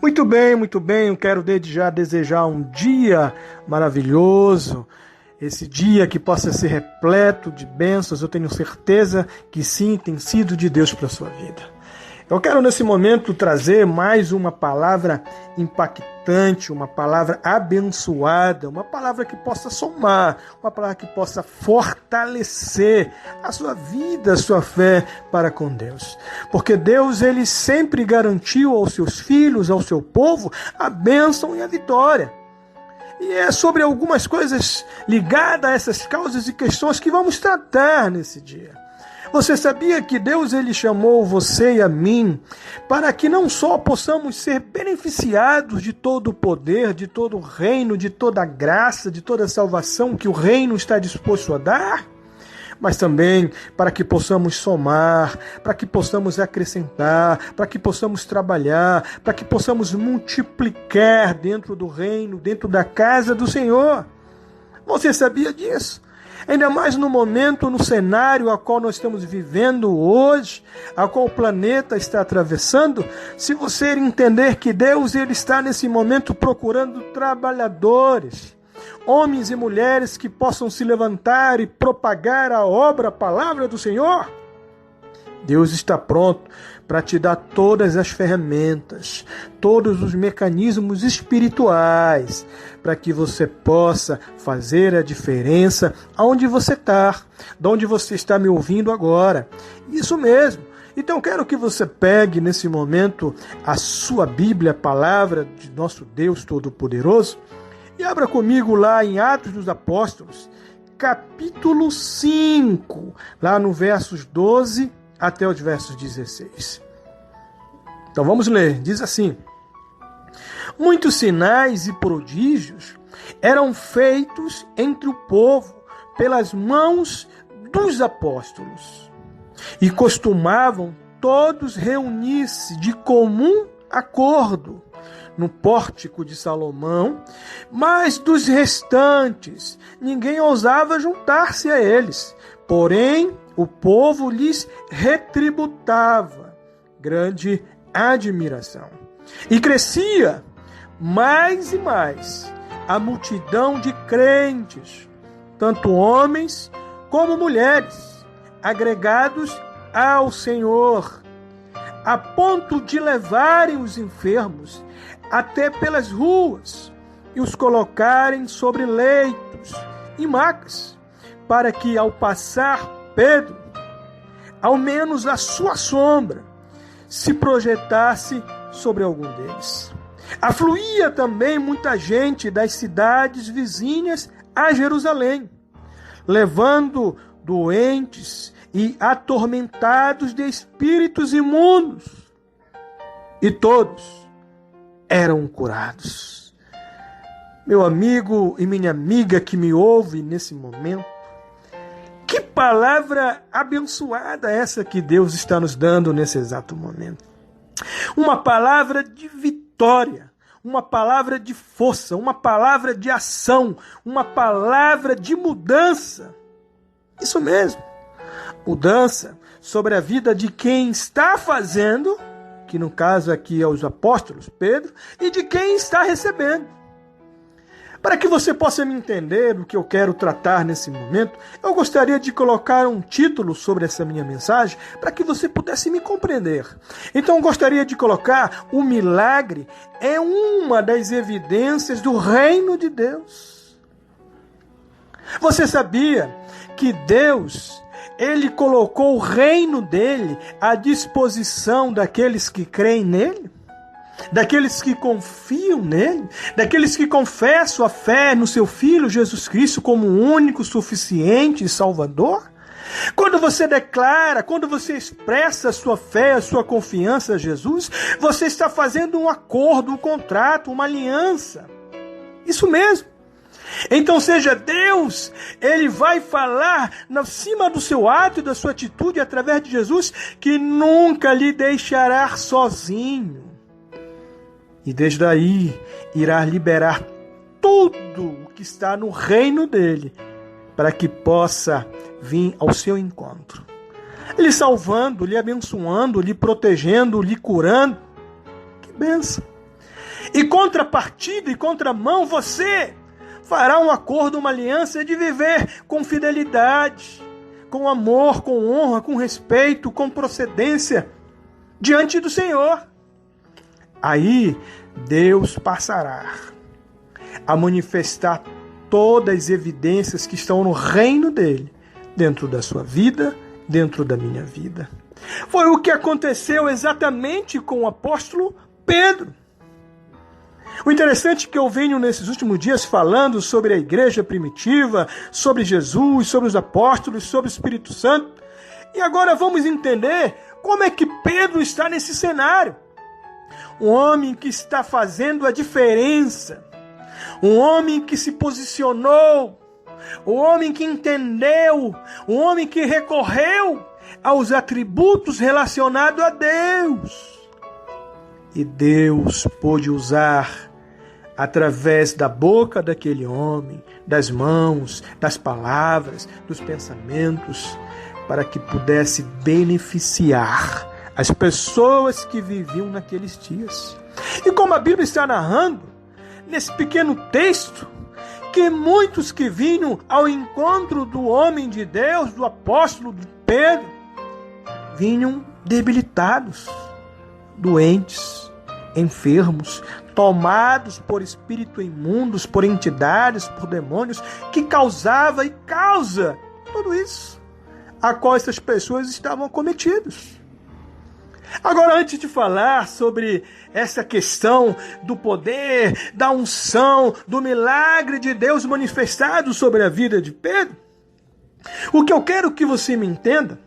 Muito bem. Eu quero desde já desejar um dia maravilhoso. Esse dia que possa ser repleto de bênçãos. Eu tenho certeza que sim, tem sido de Deus para a sua vida. Eu quero nesse momento trazer mais uma palavra impactante, uma palavra abençoada, uma palavra que possa somar, uma palavra que possa fortalecer a sua vida, a sua fé para com Deus. Porque Deus, ele sempre garantiu aos seus filhos, ao seu povo, a bênção e a vitória. E é sobre algumas coisas ligadas a essas causas e questões que vamos tratar nesse dia. Você sabia que Deus ele chamou você e a mim para que não só possamos ser beneficiados de todo o poder, de todo o reino, de toda a graça, de toda a salvação que o reino está disposto a dar, mas também para que possamos somar, para que possamos acrescentar, para que possamos trabalhar, para que possamos multiplicar dentro do reino, dentro da casa do Senhor. Você sabia disso? Ainda mais no momento, no cenário a qual nós estamos vivendo hoje, a qual o planeta está atravessando, se você entender que Deus ele está nesse momento procurando trabalhadores, homens e mulheres que possam se levantar e propagar a obra, a palavra do Senhor, Deus está pronto para te dar todas as ferramentas, todos os mecanismos espirituais, para que você possa fazer a diferença aonde você está, de onde você está me ouvindo agora. Isso mesmo. Então quero que você pegue nesse momento a sua Bíblia, a palavra de nosso Deus Todo-Poderoso, e abra comigo lá em Atos dos Apóstolos, capítulo 5, lá no versos 12 até os versos 16. Então vamos ler, diz assim: muitos sinais e prodígios eram feitos entre o povo pelas mãos dos apóstolos, e costumavam todos reunir-se de comum acordo no pórtico de Salomão, mas dos restantes ninguém ousava juntar-se a eles, porém o povo lhes retributava grande admiração. E crescia mais e mais a multidão de crentes, tanto homens como mulheres, agregados ao Senhor, a ponto de levarem os enfermos até pelas ruas e os colocarem sobre leitos e macas, para que ao passar Pedro, ao menos a sua sombra, se projetasse sobre algum deles. Afluía também muita gente das cidades vizinhas a Jerusalém, levando doentes e atormentados de espíritos imundos, e todos eram curados. Meu amigo e minha amiga que me ouve nesse momento, que palavra abençoada essa que Deus está nos dando nesse exato momento. Uma palavra de vitória, uma palavra de força, uma palavra de ação, uma palavra de mudança. Isso mesmo, mudança sobre a vida de quem está fazendo, que no caso aqui é os apóstolos, Pedro, e de quem está recebendo. Para que você possa me entender o que eu quero tratar nesse momento, eu gostaria de colocar um título sobre essa minha mensagem para que você pudesse me compreender. Então eu gostaria de colocar: o milagre é uma das evidências do reino de Deus. Você sabia que Deus, ele colocou o reino dele à disposição daqueles que creem nele? Daqueles que confiam nele, daqueles que confessam a fé no seu Filho Jesus Cristo como o único, suficiente e Salvador? Quando você declara, quando você expressa a sua fé, a sua confiança a Jesus, você está fazendo um acordo, um contrato, uma aliança. Isso mesmo. Então seja Deus, ele vai falar acima do seu ato e da sua atitude através de Jesus, que nunca lhe deixará sozinho. E desde aí irá liberar tudo o que está no reino dele, para que possa vir ao seu encontro. Lhe salvando, lhe abençoando, lhe protegendo, lhe curando. Que bênção! E contrapartida e contramão, você fará um acordo, uma aliança de viver com fidelidade, com amor, com honra, com respeito, com procedência diante do Senhor. Aí Deus passará a manifestar todas as evidências que estão no reino dele, dentro da sua vida, dentro da minha vida. Foi o que aconteceu exatamente com o apóstolo Pedro. O interessante é que eu venho nesses últimos dias falando sobre a igreja primitiva, sobre Jesus, sobre os apóstolos, sobre o Espírito Santo. E agora vamos entender como é que Pedro está nesse cenário. Um homem que está fazendo a diferença. Um homem que se posicionou. Um homem que entendeu. Um homem que recorreu aos atributos relacionados a Deus. E Deus pôde usar, através da boca daquele homem, das mãos, das palavras, dos pensamentos, para que pudesse beneficiar as pessoas que viviam naqueles dias. E como a Bíblia está narrando, nesse pequeno texto, que muitos que vinham ao encontro do homem de Deus, do apóstolo de Pedro, vinham debilitados, doentes, enfermos, tomados por espíritos imundos, por entidades, por demônios, que causava e causa tudo isso, a qual essas pessoas estavam acometidas. Agora, antes de falar sobre essa questão do poder, da unção, do milagre de Deus manifestado sobre a vida de Pedro, o que eu quero que você me entenda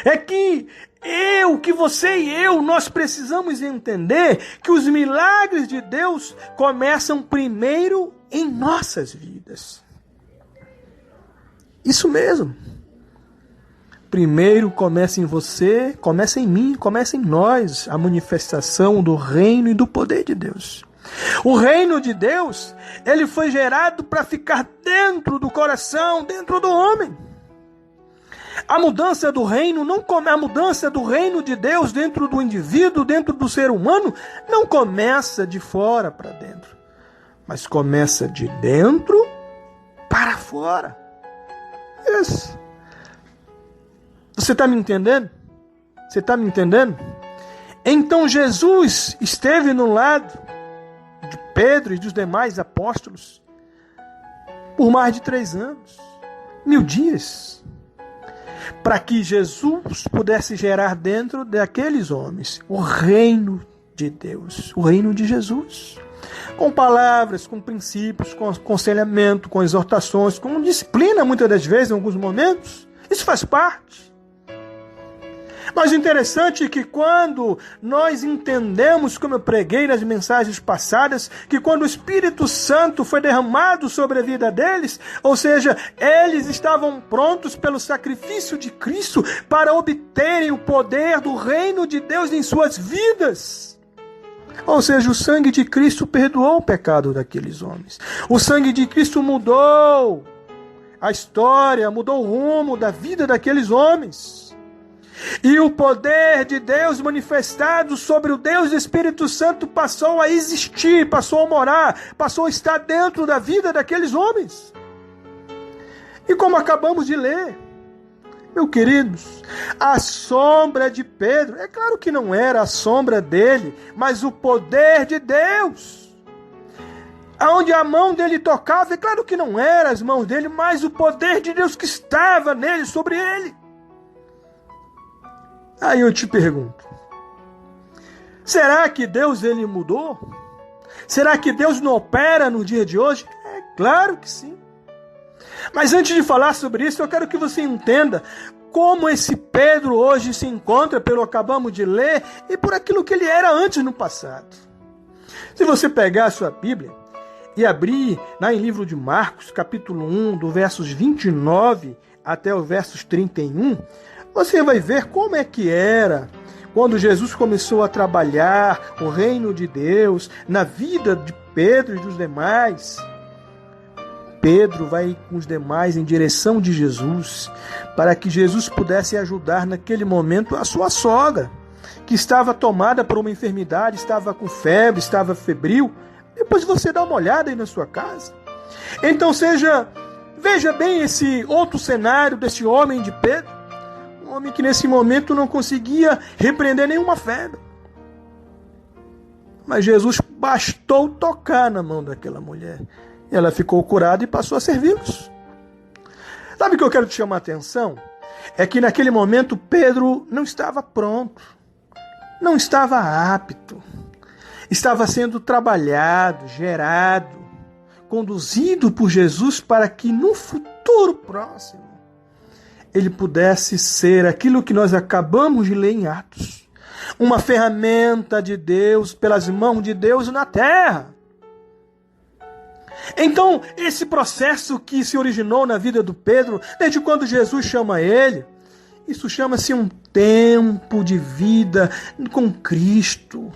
é que você e eu, nós precisamos entender que os milagres de Deus começam primeiro em nossas vidas. Isso mesmo. Primeiro começa em você, começa em mim, começa em nós, a manifestação do reino e do poder de Deus. O reino de Deus, ele foi gerado para ficar dentro do coração, dentro do homem. A mudança do reino a mudança do reino de Deus dentro do indivíduo, dentro do ser humano, não começa de fora para dentro, mas começa de dentro para fora. Isso. Você está me entendendo? Você está me entendendo? Então Jesus esteve no lado de Pedro e dos demais apóstolos por mais de 3 anos, 1000 dias, para que Jesus pudesse gerar dentro daqueles homens o reino de Deus, o reino de Jesus. Com palavras, com princípios, com aconselhamento, com exortações, com disciplina, muitas das vezes, em alguns momentos. Isso faz parte. Mas o interessante é que quando nós entendemos, como eu preguei nas mensagens passadas, que quando o Espírito Santo foi derramado sobre a vida deles, ou seja, eles estavam prontos pelo sacrifício de Cristo para obterem o poder do reino de Deus em suas vidas. Ou seja, o sangue de Cristo perdoou o pecado daqueles homens. O sangue de Cristo mudou a história, mudou o rumo da vida daqueles homens. E o poder de Deus manifestado sobre o Deus do Espírito Santo passou a existir, passou a morar, passou a estar dentro da vida daqueles homens. E como acabamos de ler, meus queridos, a sombra de Pedro, é claro que não era a sombra dele, mas o poder de Deus. Aonde a mão dele tocava, é claro que não era as mãos dele, mas o poder de Deus que estava nele, sobre ele. Aí eu te pergunto, será que Deus ele mudou? Será que Deus não opera no dia de hoje? É claro que sim. Mas antes de falar sobre isso, eu quero que você entenda como esse Pedro hoje se encontra, pelo que acabamos de ler, e por aquilo que ele era antes no passado. Se você pegar a sua Bíblia e abrir lá em livro de Marcos, capítulo 1, do versos 29 até os versos 31, você vai ver como é que era quando Jesus começou a trabalhar o reino de Deus na vida de Pedro e dos demais. Pedro vai com os demais em direção de Jesus, para que Jesus pudesse ajudar naquele momento a sua sogra. que estava tomada por uma enfermidade, estava com febre, estava febril. Depois você dá uma olhada aí na sua casa. Então veja bem esse outro cenário desse homem de Pedro. Um homem que nesse momento não conseguia repreender nenhuma febre. Mas Jesus bastou tocar na mão daquela mulher. Ela ficou curada e passou a servi-los. Sabe o que eu quero te chamar a atenção? É que naquele momento Pedro não estava pronto. Não estava apto. Estava sendo trabalhado, gerado, conduzido por Jesus para que no futuro próximo ele pudesse ser aquilo que nós acabamos de ler em Atos. Uma ferramenta de Deus, pelas mãos de Deus na terra. Então, esse processo que se originou na vida do Pedro, desde quando Jesus chama ele, isso chama-se um tempo de vida com Cristo.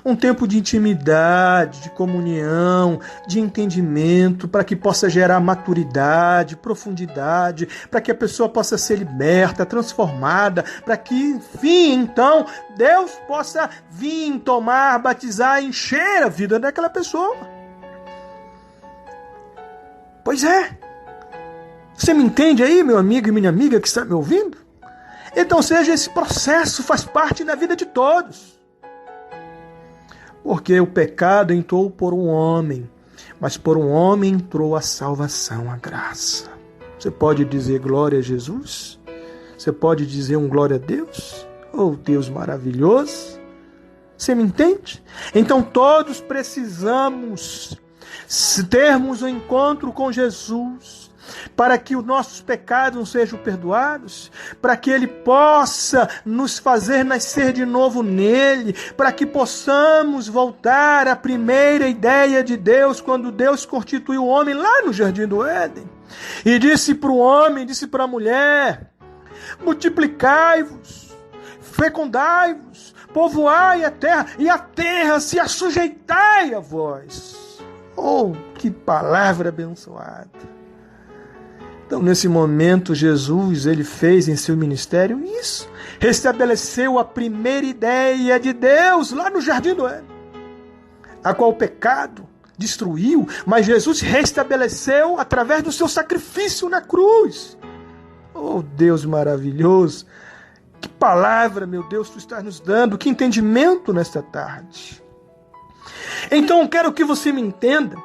Um tempo de intimidade, de comunhão, de entendimento, para que possa gerar maturidade, profundidade, para que a pessoa possa ser liberta, transformada, para que, enfim, então, Deus possa vir, tomar, batizar, encher a vida daquela pessoa. Pois é. Você me entende aí, meu amigo e minha amiga que está me ouvindo? Então, seja esse processo, faz parte da vida de todos. Porque o pecado entrou por um homem, mas por um homem entrou a salvação, a graça. Você pode dizer glória a Jesus? Você pode dizer um glória a Deus? Oh, Deus maravilhoso! Você me entende? Então todos precisamos termos um encontro com Jesus, para que os nossos pecados sejam perdoados, para que Ele possa nos fazer nascer de novo nele, para que possamos voltar à primeira ideia de Deus, quando Deus constituiu o homem lá no Jardim do Éden, e disse para o homem, disse para a mulher: multiplicai-vos, fecundai-vos, povoai a terra, e a terra se assujeitai a vós. Oh, que palavra abençoada! Então, nesse momento, Jesus, ele fez em seu ministério isso. Restabeleceu a primeira ideia de Deus lá no Jardim do Éden, a qual o pecado destruiu, mas Jesus restabeleceu através do seu sacrifício na cruz. Oh, Deus maravilhoso! Que palavra, meu Deus, tu estás nos dando, que entendimento nesta tarde. Então, quero que você me entenda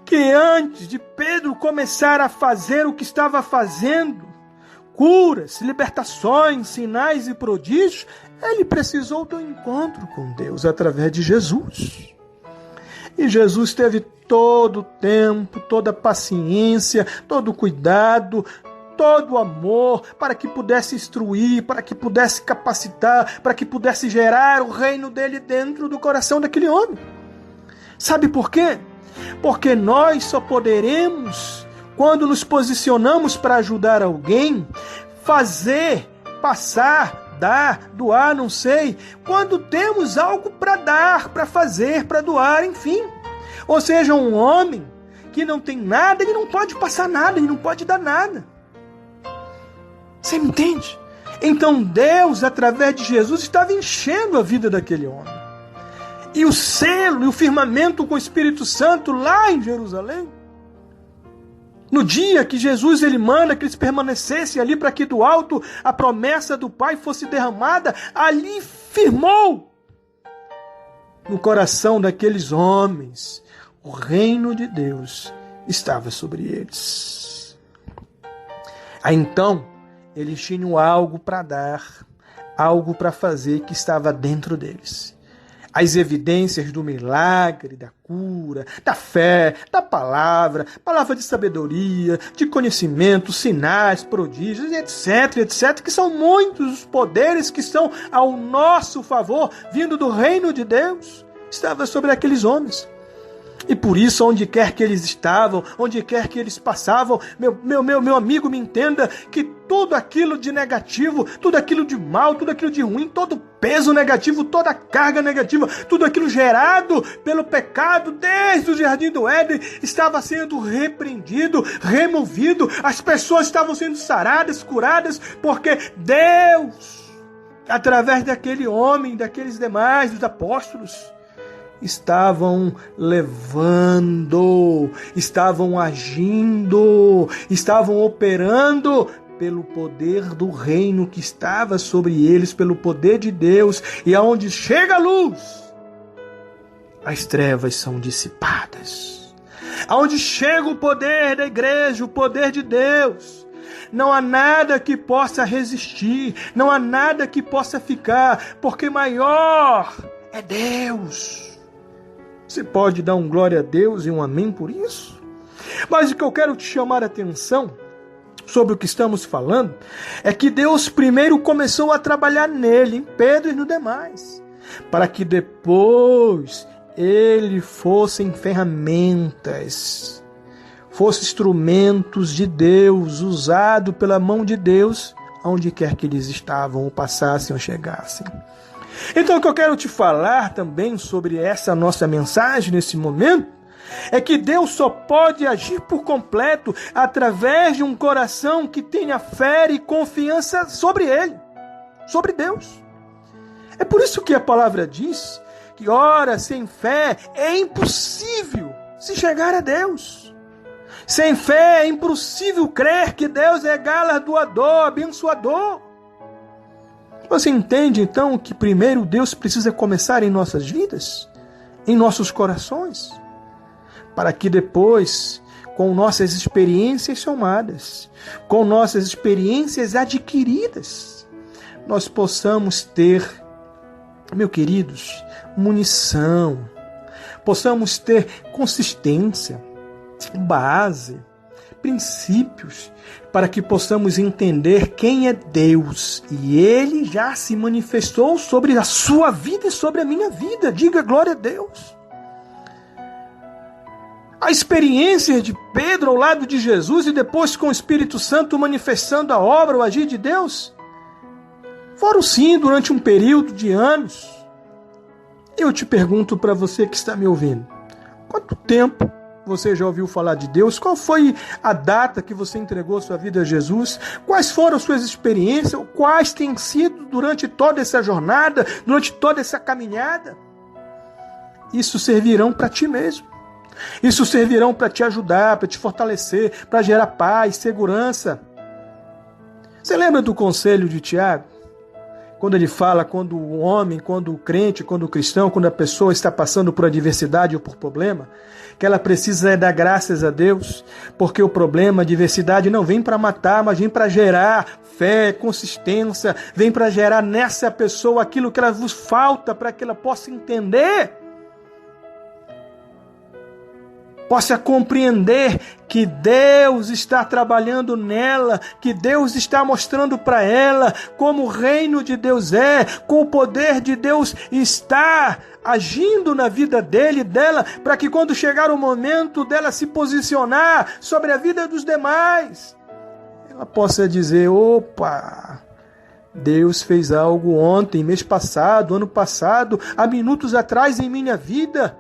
que antes de Pedro começar a fazer o que estava fazendo, curas, libertações, sinais e prodígios, ele precisou do encontro com Deus através de Jesus. E Jesus teve todo o tempo, toda a paciência, todo o cuidado, todo o amor, para que pudesse instruir, para que pudesse capacitar, para que pudesse gerar o reino dele dentro do coração daquele homem. Sabe por quê? Porque nós só poderemos, quando nos posicionamos para ajudar alguém, fazer, passar, dar, doar, não sei, quando temos algo para dar, para fazer, para doar, enfim. Ou seja, um homem que não tem nada, ele não pode passar nada, ele não pode dar nada. Você me entende? Então Deus, através de Jesus, estava enchendo a vida daquele homem. E o selo e o firmamento com o Espírito Santo lá em Jerusalém. No dia que Jesus ele manda que eles permanecessem ali para que do alto a promessa do Pai fosse derramada, ali firmou no coração daqueles homens. O reino de Deus estava sobre eles. Aí então, eles tinham algo para dar, algo para fazer que estava dentro deles. As evidências do milagre, da cura, da fé, da palavra de sabedoria, de conhecimento, sinais, prodígios, etc, etc, que são muitos os poderes que estão ao nosso favor, vindo do reino de Deus, estava sobre aqueles homens. E por isso, onde quer que eles estavam, onde quer que eles passavam, meu amigo, me entenda que tudo aquilo de negativo, tudo aquilo de mal, tudo aquilo de ruim, todo peso negativo, toda carga negativa, tudo aquilo gerado pelo pecado desde o Jardim do Éden, estava sendo repreendido, removido, as pessoas estavam sendo saradas, curadas, porque Deus através daquele homem, daqueles demais, dos apóstolos, estavam levando, estavam agindo, estavam operando pelo poder do reino que estava sobre eles, pelo poder de Deus. E aonde chega a luz, as trevas são dissipadas. Aonde chega o poder da igreja, o poder de Deus, não há nada que possa resistir, não há nada que possa ficar, porque maior é Deus. Você pode dar um glória a Deus e um amém por isso? Mas o que eu quero te chamar a atenção sobre o que estamos falando é que Deus primeiro começou a trabalhar nele, em Pedro e no demais, para que depois ele fossem ferramentas, fossem instrumentos de Deus, usado pela mão de Deus, aonde quer que eles estavam, ou passassem ou chegassem. Então o que eu quero te falar também sobre essa nossa mensagem nesse momento, é que Deus só pode agir por completo através de um coração que tenha fé e confiança sobre Ele, sobre Deus. É por isso que a palavra diz que, ora, sem fé é impossível se chegar a Deus. Sem fé é impossível crer que Deus é galardoador, abençoador. Você entende então que primeiro Deus precisa começar em nossas vidas, em nossos corações, para que depois, com nossas experiências somadas, com nossas experiências adquiridas, nós possamos ter, meus queridos, munição, possamos ter consistência, base, princípios, para que possamos entender quem é Deus. E Ele já se manifestou sobre a sua vida e sobre a minha vida. Diga glória a Deus. A experiência de Pedro ao lado de Jesus e depois com o Espírito Santo manifestando a obra, o agir de Deus, foram sim durante um período de anos. Eu te pergunto para você que está me ouvindo, quanto tempo você já ouviu falar de Deus? Qual foi a data que você entregou sua vida a Jesus? Quais foram suas experiências? Quais têm sido durante toda essa jornada, durante toda essa caminhada? Isso servirão para ti mesmo. Isso servirão para te ajudar, para te fortalecer, para gerar paz, segurança. Você lembra do conselho de Tiago? Quando ele fala, quando o homem, quando o crente, quando o cristão, quando a pessoa está passando por adversidade ou por problema, que ela precisa dar graças a Deus, porque o problema, a adversidade não vem para matar, mas vem para gerar fé, consistência, vem para gerar nessa pessoa aquilo que ela vos falta para que ela possa entender, possa compreender que Deus está trabalhando nela, que Deus está mostrando para ela como o reino de Deus é, com o poder de Deus está agindo na vida dele e dela, para que quando chegar o momento dela se posicionar sobre a vida dos demais, ela possa dizer, opa, Deus fez algo ontem, mês passado, ano passado, há minutos atrás em minha vida.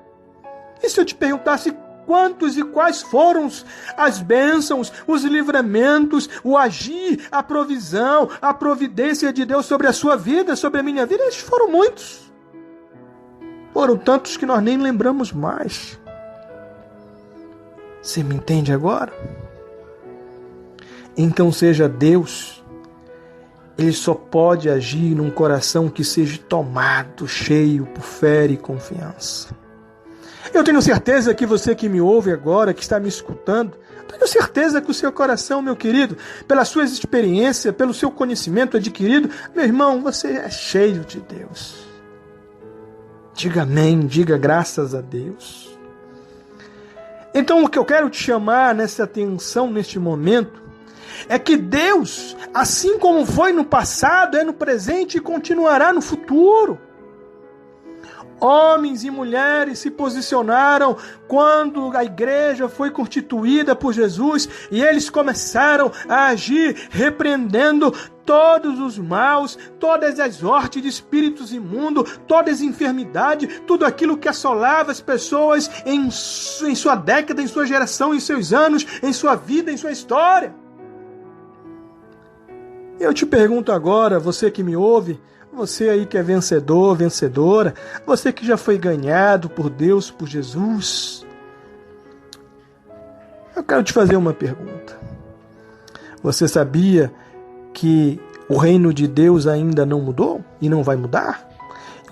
E se eu te perguntasse quantos e quais foram as bênçãos, os livramentos, o agir, a provisão, a providência de Deus sobre a sua vida, sobre a minha vida? Eles foram muitos. Foram tantos que nós nem lembramos mais. Você me entende agora? Então seja Deus, Ele só pode agir num coração que seja tomado, cheio por fé e confiança. Eu tenho certeza que você que me ouve agora, que está me escutando, tenho certeza que o seu coração, meu querido, pelas suas experiências, pelo seu conhecimento adquirido, meu irmão, você é cheio de Deus. Diga amém, diga graças a Deus. Então o que eu quero te chamar nessa atenção, neste momento, é que Deus, assim como foi no passado, é no presente e continuará no futuro. Homens e mulheres se posicionaram quando a igreja foi constituída por Jesus e eles começaram a agir repreendendo todos os maus, todas as hortes de espíritos imundos, todas as enfermidades, tudo aquilo que assolava as pessoas em sua década, em sua geração, em seus anos, em sua vida, em sua história. Eu te pergunto agora, você que me ouve, Você aí que é vencedor, vencedora, você que já foi ganhado por Deus, por Jesus. Eu quero te fazer uma pergunta. Você sabia que o reino de Deus ainda não mudou e não vai mudar?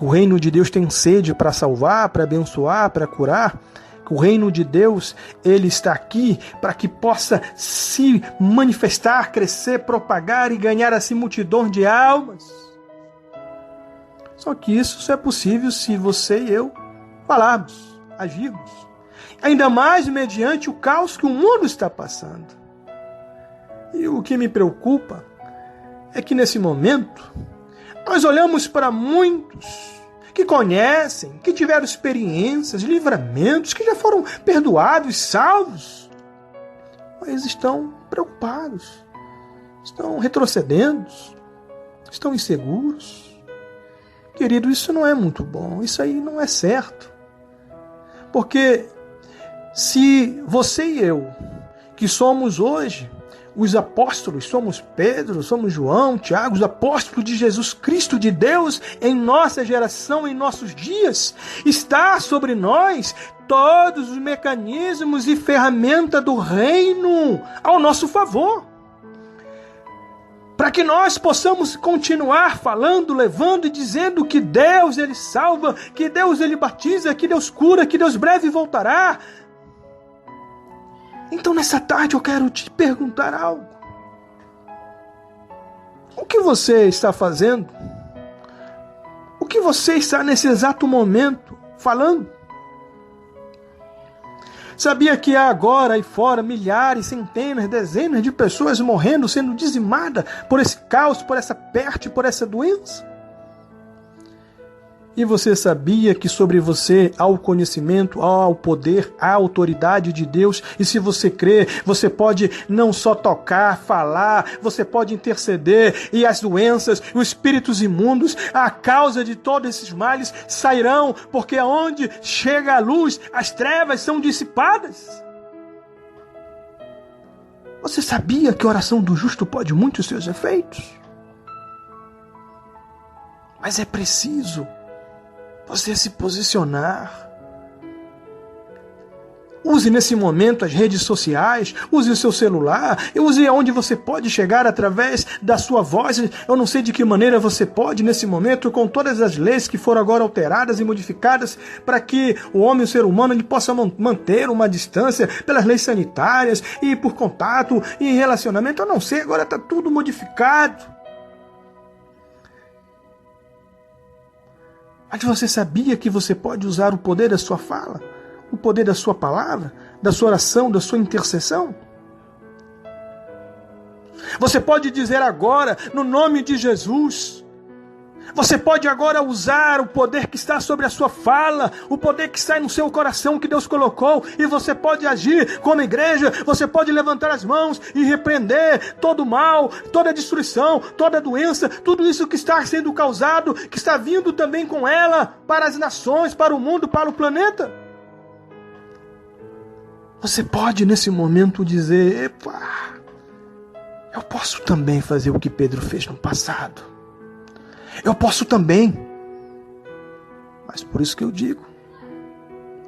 O reino de Deus tem sede para salvar, para abençoar, para curar. O reino de Deus, ele está aqui para que possa se manifestar, crescer, propagar e ganhar assim multidão de almas. Só que isso só é possível se você e eu falarmos, agirmos. Ainda mais mediante o caos que o mundo está passando. E o que me preocupa é que nesse momento nós olhamos para muitos que conhecem, que tiveram experiências, livramentos, que já foram perdoados, salvos, mas estão preocupados, estão retrocedendo, estão inseguros. Querido, isso não é muito bom, isso aí não é certo. Porque se você e eu, que somos hoje os apóstolos, somos Pedro, somos João, Tiago, os apóstolos de Jesus Cristo, de Deus, em nossa geração, em nossos dias, está sobre nós todos os mecanismos e ferramentas do reino ao nosso favor. Para que nós possamos continuar falando, levando e dizendo que Deus ele salva, que Deus ele batiza, que Deus cura, que Deus breve voltará. Então nessa tarde eu quero te perguntar algo. O que você está fazendo? O que você está nesse exato momento falando? Sabia que há agora aí fora milhares, centenas, dezenas de pessoas morrendo, sendo dizimadas por esse caos, por essa peste, por essa doença? E você sabia que sobre você há o conhecimento, há o poder, há a autoridade de Deus? E se você crê, você pode não só tocar, falar, você pode interceder e as doenças, os espíritos imundos, a causa de todos esses males sairão, porque aonde chega a luz, as trevas são dissipadas. Você sabia que a oração do justo pode muito os seus efeitos? Mas é preciso você se posicionar. Use nesse momento as redes sociais, use o seu celular, use onde você pode chegar através da sua voz. Eu não sei de que maneira você pode nesse momento, com todas as leis que foram agora alteradas e modificadas para que o homem, o ser humano, ele possa manter uma distância pelas leis sanitárias e por contato e relacionamento. Eu não sei, agora está tudo modificado. Mas você sabia que você pode usar o poder da sua fala, o poder da sua palavra, da sua oração, da sua intercessão? Você pode dizer agora, no nome de Jesus. Você pode agora usar o poder que está sobre a sua fala, o poder que está no seu coração que Deus colocou, e você pode agir como igreja, você pode levantar as mãos e repreender todo o mal, toda a destruição, toda a doença, tudo isso que está sendo causado, que está vindo também com ela para as nações, para o mundo, para o planeta. Você pode nesse momento dizer, epa, eu posso também fazer o que Pedro fez no passado. Eu posso também. Mas por isso que eu digo,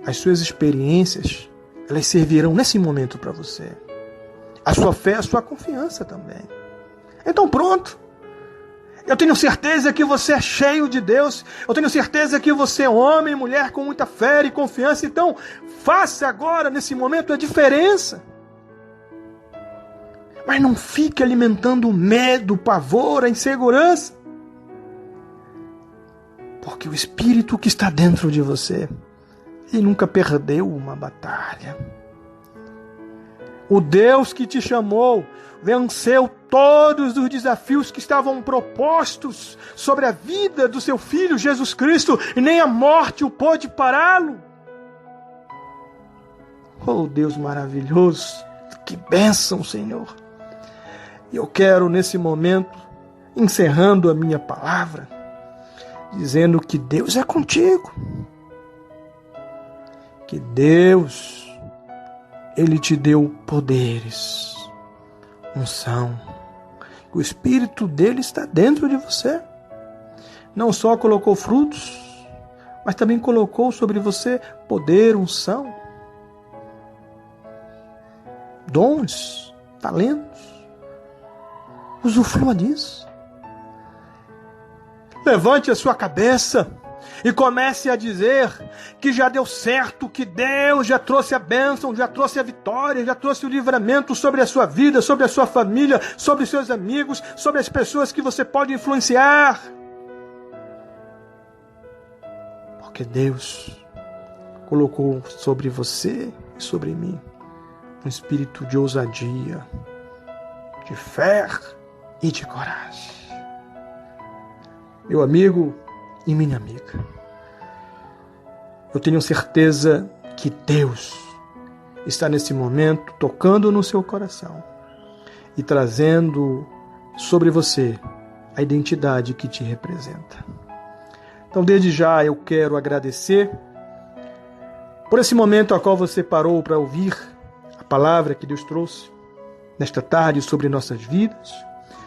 as suas experiências, elas servirão nesse momento para você. A sua fé, a sua confiança também. Então pronto. Eu tenho certeza que você é cheio de Deus. Eu tenho certeza que você é homem e mulher com muita fé e confiança. Então faça agora, nesse momento, a diferença. Mas não fique alimentando o medo, o pavor, a insegurança. Porque o Espírito que está dentro de você, ele nunca perdeu uma batalha. O Deus que te chamou venceu todos os desafios que estavam propostos sobre a vida do seu Filho Jesus Cristo, e nem a morte o pôde pará-lo. Oh Deus maravilhoso, que bênção, Senhor. E eu quero nesse momento, encerrando a minha palavra, dizendo que Deus é contigo. Que Deus, Ele te deu poderes, unção. O Espírito dele está dentro de você. não só colocou frutos, mas também colocou sobre você poder, unção, dons, talentos. Usufrua disso. Levante a sua cabeça e comece a dizer que já deu certo, que Deus já trouxe a bênção, já trouxe a vitória, já trouxe o livramento sobre a sua vida, sobre a sua família, sobre os seus amigos, sobre as pessoas que você pode influenciar. Porque Deus colocou sobre você e sobre mim um espírito de ousadia, de fé e de coragem. Meu amigo e minha amiga, eu tenho certeza que Deus está nesse momento tocando no seu coração e trazendo sobre você a identidade que te representa. Então, desde já, eu quero agradecer por esse momento a qual você parou para ouvir a palavra que Deus trouxe nesta tarde sobre nossas vidas.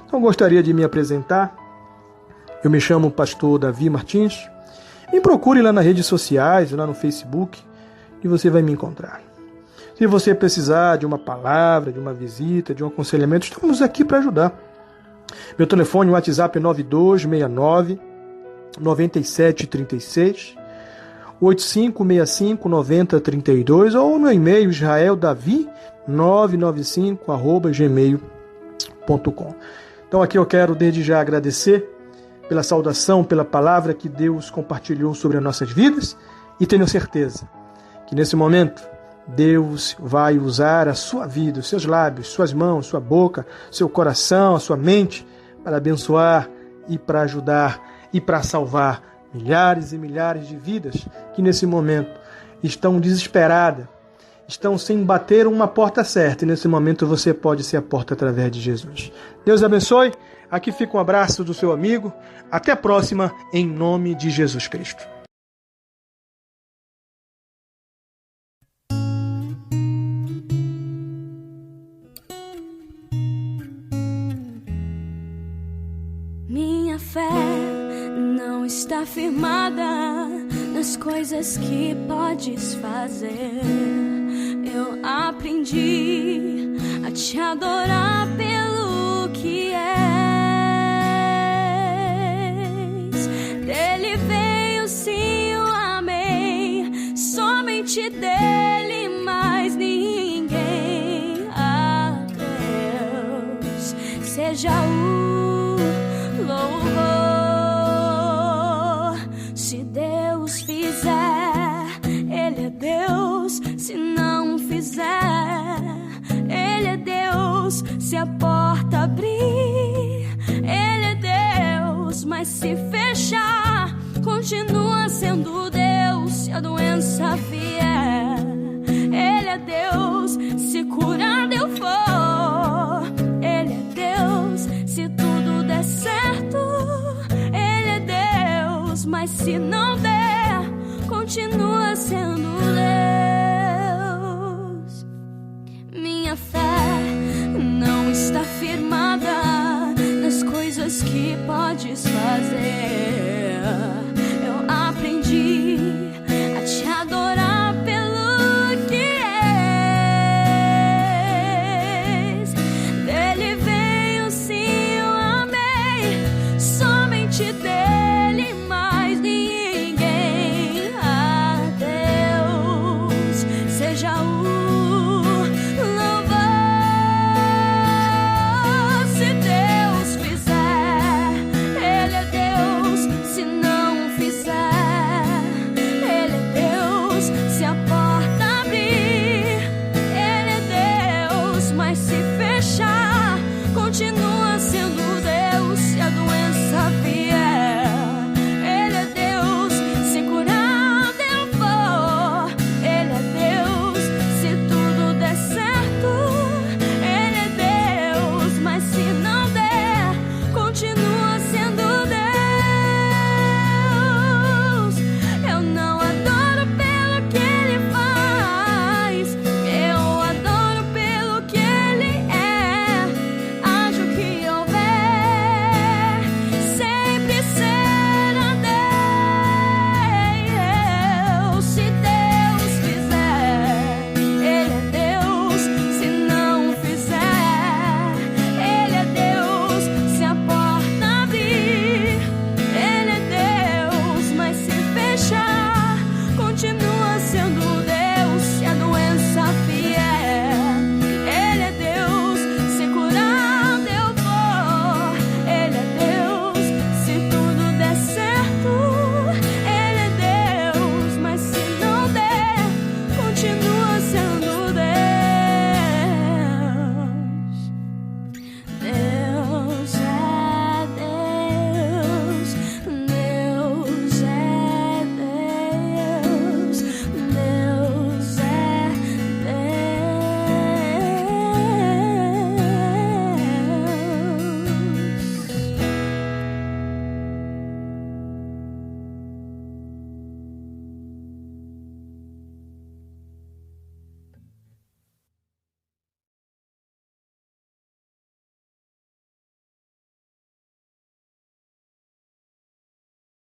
Então, gostaria de me apresentar. Eu me chamo Pastor Davi Martins. Me procure lá nas redes sociais, lá no Facebook, que você vai me encontrar. Se você precisar de uma palavra, de uma visita, de um aconselhamento, estamos aqui para ajudar. Meu telefone, WhatsApp é 9269-9736, 8565-9032, ou no e-mail israeldavi995@gmail.com. Então aqui eu quero desde já agradecer pela saudação, pela palavra que Deus compartilhou sobre as nossas vidas, e tenho certeza que nesse momento Deus vai usar a sua vida, os seus lábios, suas mãos, sua boca, seu coração, a sua mente, para abençoar e para ajudar e para salvar milhares e milhares de vidas que nesse momento estão desesperadas, estão sem bater uma porta certa, e nesse momento você pode ser a porta através de Jesus. Deus abençoe. Aqui fica um abraço do seu amigo. Até a próxima, em nome de Jesus Cristo. Minha fé não está firmada nas coisas que podes fazer. Eu aprendi a te adorar pelo que és. Dele veio sim o amém, somente dele, mais ninguém. A Deus seja o louvor. Se Deus fizer, Ele é Deus. Se não fizer, Ele é Deus. Se a porta abrir, Ele é Deus. Mas se fechar, continua sendo Deus. Se a doença vier, Ele é Deus. Se curado eu for, Ele é Deus. Se tudo der certo, Ele é Deus. Mas se não der, continua